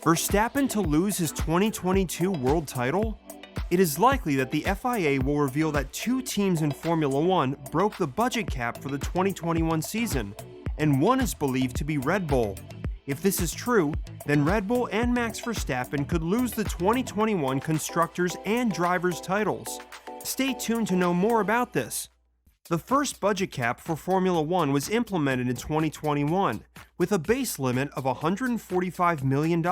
Verstappen to lose his 2022 world title? It is likely that the FIA will reveal that two teams in Formula One broke the budget cap for the 2021 season, and one is believed to be Red Bull. If this is true, then Red Bull and Max Verstappen could lose the 2021 Constructors and Drivers titles. Stay tuned to know more about this. The first budget cap for Formula One was implemented in 2021, with a base limit of $145 million,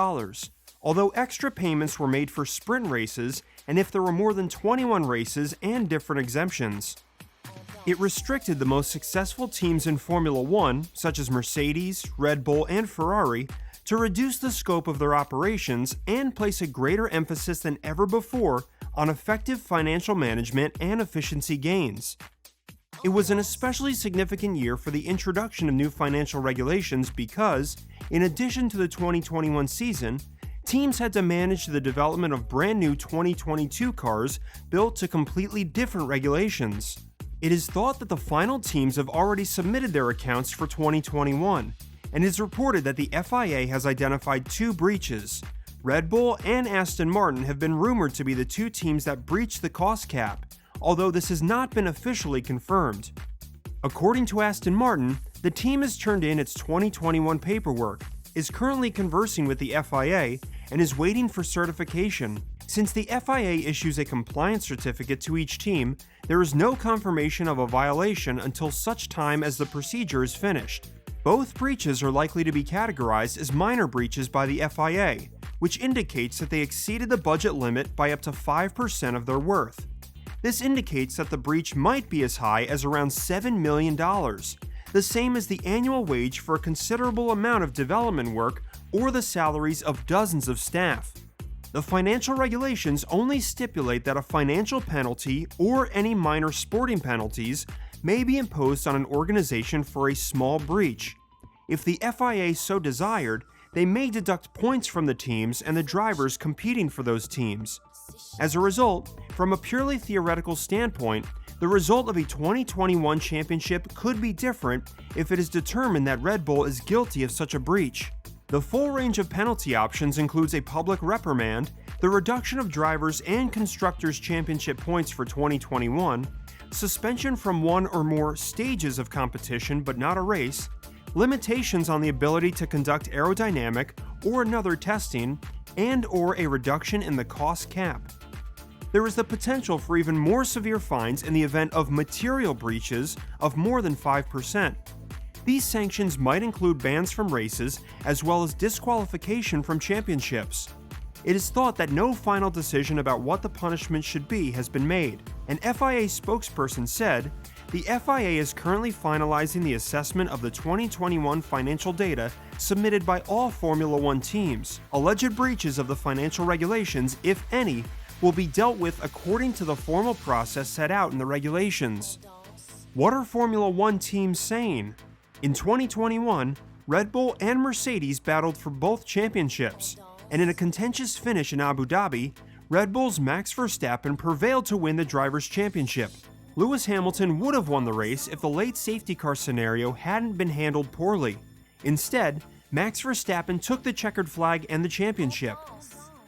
although extra payments were made for sprint races and if there were more than 21 races and different exemptions. It restricted the most successful teams in Formula One, such as Mercedes, Red Bull, and Ferrari, to reduce the scope of their operations and place a greater emphasis than ever before on effective financial management and efficiency gains. It was an especially significant year for the introduction of new financial regulations because, in addition to the 2021 season, teams had to manage the development of brand new 2022 cars built to completely different regulations. It is thought that the final teams have already submitted their accounts for 2021, and it is reported that the FIA has identified two breaches. Red Bull and Aston Martin have been rumored to be the two teams that breached the cost cap, although this has not been officially confirmed. According to Aston Martin, the team has turned in its 2021 paperwork, is currently conversing with the FIA, and is waiting for certification. Since the FIA issues a compliance certificate to each team, there is no confirmation of a violation until such time as the procedure is finished. Both breaches are likely to be categorized as minor breaches by the FIA, which indicates that they exceeded the budget limit by up to 5% of their worth. This indicates that the breach might be as high as around $7 million, the same as the annual wage for a considerable amount of development work or the salaries of dozens of staff. The financial regulations only stipulate that a financial penalty or any minor sporting penalties may be imposed on an organization for a small breach. If the FIA so desired, they may deduct points from the teams and the drivers competing for those teams. As a result, from a purely theoretical standpoint, the result of a 2021 championship could be different if it is determined that Red Bull is guilty of such a breach. The full range of penalty options includes a public reprimand, the reduction of drivers' and constructors' championship points for 2021, suspension from one or more stages of competition but not a race, limitations on the ability to conduct aerodynamic or another testing, and/or a reduction in the cost cap. There is the potential for even more severe fines in the event of material breaches of more than 5%. These sanctions might include bans from races as well as disqualification from championships. It is thought that no final decision about what the punishment should be has been made. An FIA spokesperson said, "The FIA is currently finalizing the assessment of the 2021 financial data submitted by all Formula One teams. Alleged breaches of the financial regulations, if any, will be dealt with according to the formal process set out in the regulations." What are Formula One teams saying? In 2021, Red Bull and Mercedes battled for both championships, and in a contentious finish in Abu Dhabi, Red Bull's Max Verstappen prevailed to win the Drivers' Championship. Lewis Hamilton would have won the race if the late safety car scenario hadn't been handled poorly. Instead, Max Verstappen took the checkered flag and the championship.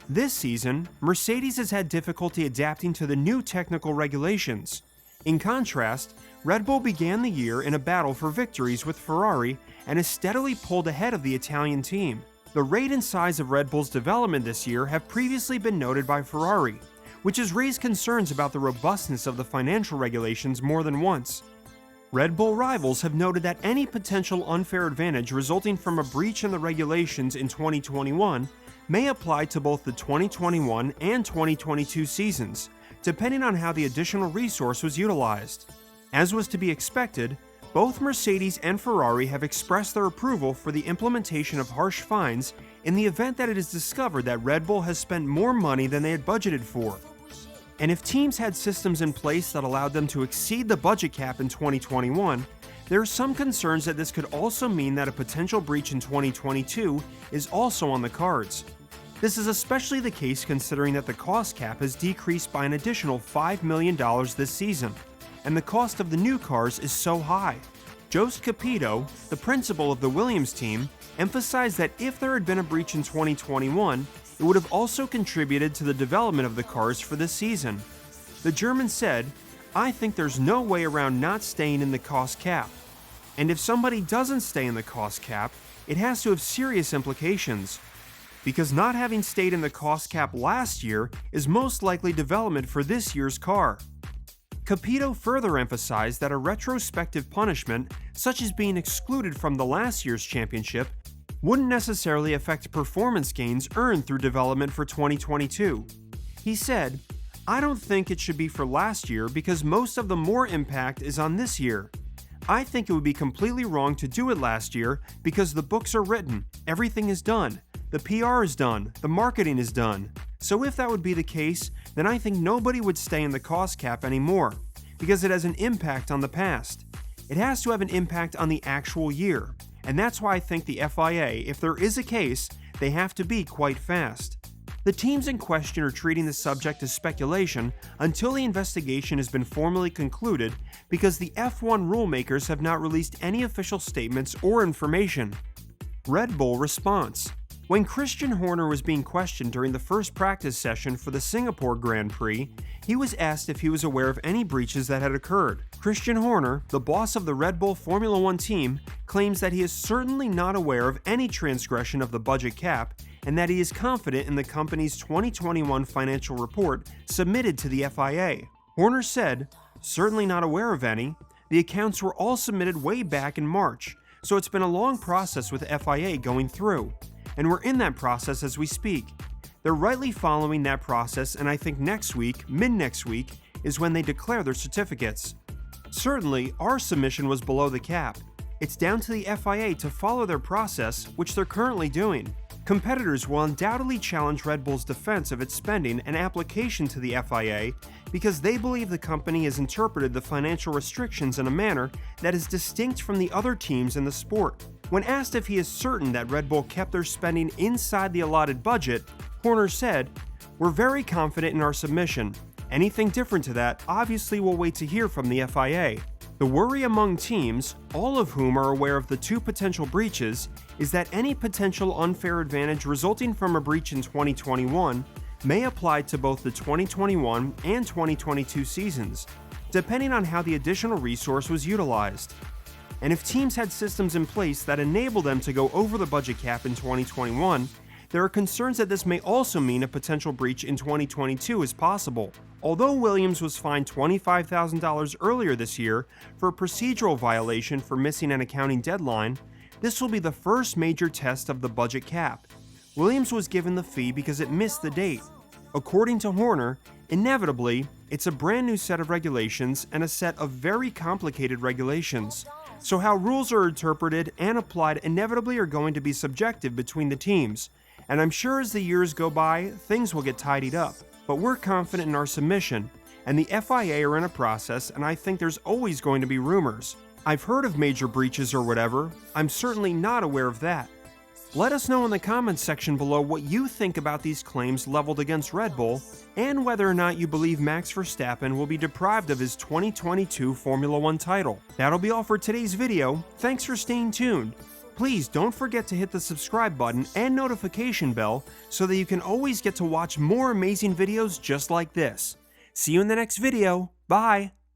This season, Mercedes has had difficulty adapting to the new technical regulations. In contrast, Red Bull began the year in a battle for victories with Ferrari and has steadily pulled ahead of the Italian team. The rate and size of Red Bull's development this year have previously been noted by Ferrari, which has raised concerns about the robustness of the financial regulations more than once. Red Bull rivals have noted that any potential unfair advantage resulting from a breach in the regulations in 2021 may apply to both the 2021 and 2022 seasons, depending on how the additional resource was utilized. As was to be expected, both Mercedes and Ferrari have expressed their approval for the implementation of harsh fines in the event that it is discovered that Red Bull has spent more money than they had budgeted for. And if teams had systems in place that allowed them to exceed the budget cap in 2021, there are some concerns that this could also mean that a potential breach in 2022 is also on the cards. This is especially the case considering that the cost cap has decreased by an additional $5 million this season, and the cost of the new cars is so high. Jost Capito, the principal of the Williams team, emphasized that if there had been a breach in 2021, it would have also contributed to the development of the cars for this season. The German said, "I think there's no way around not staying in the cost cap. And if somebody doesn't stay in the cost cap, it has to have serious implications. Because not having stayed in the cost cap last year is most likely development for this year's car." Capito further emphasized that a retrospective punishment, such as being excluded from the last year's championship, wouldn't necessarily affect performance gains earned through development for 2022. He said, "I don't think it should be for last year because most of the more impact is on this year. I think it would be completely wrong to do it last year because the books are written, everything is done, the PR is done, the marketing is done. So if that would be the case, then I think nobody would stay in the cost cap anymore, because it has an impact on the past. It has to have an impact on the actual year, and that's why I think the FIA, if there is a case, they have to be quite fast." The teams in question are treating the subject as speculation until the investigation has been formally concluded, because the F1 rulemakers have not released any official statements or information. Red Bull response. When Christian Horner was being questioned during the first practice session for the Singapore Grand Prix, he was asked if he was aware of any breaches that had occurred. Christian Horner, the boss of the Red Bull Formula One team, claims that he is certainly not aware of any transgression of the budget cap, and that he is confident in the company's 2021 financial report submitted to the FIA. Horner said, "Certainly not aware of any. The accounts were all submitted way back in March, so it's been a long process with FIA going through. And we're in that process as we speak. They're rightly following that process, and I think next week, mid-next week, is when they declare their certificates. Certainly, our submission was below the cap. It's down to the FIA to follow their process, which they're currently doing." Competitors will undoubtedly challenge Red Bull's defense of its spending and application to the FIA because they believe the company has interpreted the financial restrictions in a manner that is distinct from the other teams in the sport. When asked if he is certain that Red Bull kept their spending inside the allotted budget, Horner said, "We're very confident in our submission. Anything different to that obviously we'll wait to hear from the FIA." The worry among teams, all of whom are aware of the two potential breaches, is that any potential unfair advantage resulting from a breach in 2021 may apply to both the 2021 and 2022 seasons, depending on how the additional resource was utilized. And if teams had systems in place that enable them to go over the budget cap in 2021, there are concerns that this may also mean a potential breach in 2022 is possible. Although Williams was fined $25,000 earlier this year for a procedural violation for missing an accounting deadline, this will be the first major test of the budget cap. Williams was given the fee because it missed the date. According to Horner, inevitably, it's a brand new set of regulations and a set of very complicated regulations. So how rules are interpreted and applied inevitably are going to be subjective between the teams, and I'm sure as the years go by, things will get tidied up. But we're confident in our submission, and the FIA are in a process, and I think there's always going to be rumors. I've heard of major breaches or whatever. I'm certainly not aware of that. Let us know in the comments section below what you think about these claims leveled against Red Bull, and whether or not you believe Max Verstappen will be deprived of his 2022 Formula One title. That'll be all for today's video. Thanks for staying tuned. Please don't forget to hit the subscribe button and notification bell so that you can always get to watch more amazing videos just like this. See you in the next video. Bye!